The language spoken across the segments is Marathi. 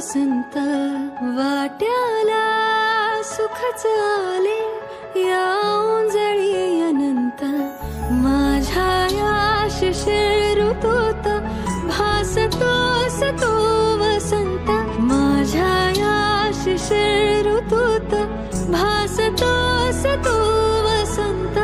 वसंत वाट्याला सुखच आले या ओंजळी अनंत माझ्या या शिशिर ऋतूत भासतोस तो वसंत माझ्या या शिशिर ऋतूत भासतोस तो वसंत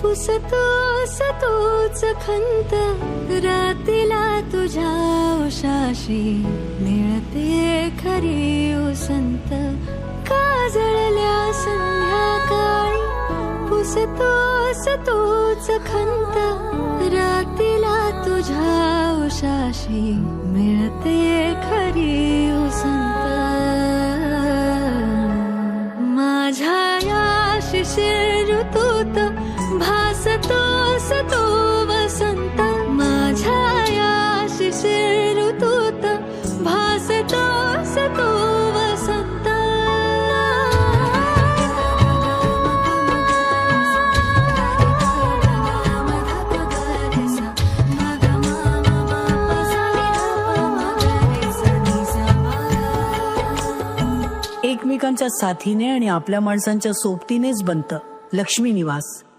पुसतोस तोच खंत रातीला तुझ्या उशाशी मिळते खरी उसंत काजळल्या संध्याकाळी पुसतोस तोच खंत रातीला तुझ्या उशाशी मिळते खरी उसंत माझ्या या शिशिर ऋतूत भासतोस तो वसंत माझ्या या शिशिर ऋतूत भासतोस तो वसंत एकमेकांच्या साथीने आणि आपल्या माणसांच्या सोबतीनेच बनतं लक्ष्मी निवास.